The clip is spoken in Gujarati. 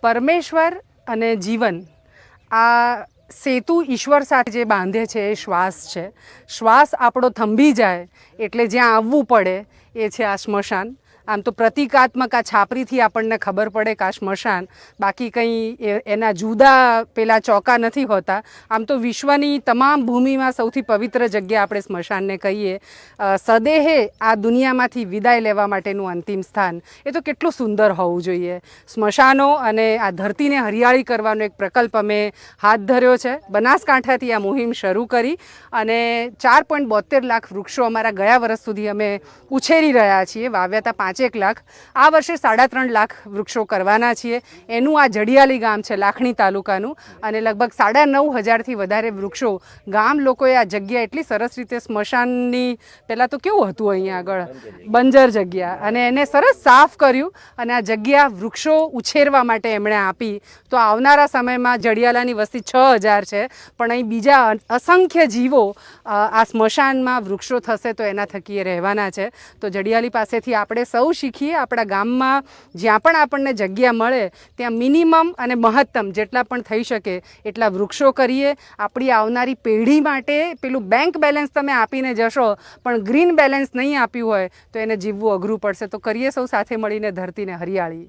પરમેશ્વર અને જીવન આ સેતુ ઈશ્વર સાથે જે બાંધે છે એ શ્વાસ છે. શ્વાસ આપણો થંભી જાય એટલે જ્યાં આવવું પડે એ છે આ સ્મશાન. આમ તો પ્રતિકાત્મક આ છાપરીથી આપણને ખબર પડે કે આ સ્મશાન, બાકી કંઈ એના જુદા પેલા ચોકા નથી હોતા. આમ તો વિશ્વની તમામ ભૂમિમાં સૌથી પવિત્ર જગ્યા આપણે સ્મશાનને કહીએ. સદેહે આ દુનિયામાંથી વિદાય લેવા માટેનું અંતિમ સ્થાન. એ તો કેટલું સુંદર હોવું જોઈએ. સ્મશાનો અને આ ધરતીને હરિયાળી કરવાનો એક પ્રકલ્પ અમે હાથ ધર્યો છે. બનાસકાંઠાથી આ મુહિમ શરૂ કરી અને 4.72 લાખ વૃક્ષો અમારા ગયા વર્ષ સુધી અમે ઉછેરી રહ્યા છીએ. વાવ્યા હતા 5 લાખ, આ વર્ષે 3.5 લાખ વૃક્ષો કરવાના છીએ. એનું આ જડિયાલી ગામ છે લાખણી તાલુકાનું, અને લગભગ 9,500થી વધારે વૃક્ષો ગામ લોકોએ આ જગ્યા એટલી સરસ રીતે સ્મશાનની પહેલાં તો કેવું હતું અહીંયા આગળ બંજર જગ્યા, અને એને સરસ સાફ કર્યું અને આ જગ્યા વૃક્ષો ઉછેરવા માટે એમણે આપી. તો આવનારા સમયમાં જડિયાલાની વસ્તી 6,000 છે, પણ અહીં બીજા અસંખ્ય જીવો આ સ્મશાનમાં વૃક્ષો થશે તો એના થકી એ રહેવાના છે. તો જડિયાલી પાસેથી આપણે સૌ શીખીએ. આપણા ગામમાં જ્યાં પણ આપણને જગ્યા મળે ત્યાં મિનિમમ અને મહત્તમ જેટલા પણ થઈ શકે એટલા વૃક્ષો કરીએ. આપણી આવનારી પેઢી માટે પેલું બેંક બેલેન્સ તમે આપીને જશો પણ ગ્રીન બેલેન્સ નહીં આપ્યું હોય તો એને જીવવું અઘરું પડશે. તો કરીએ સૌ સાથે મળીને ધરતીને હરિયાળી.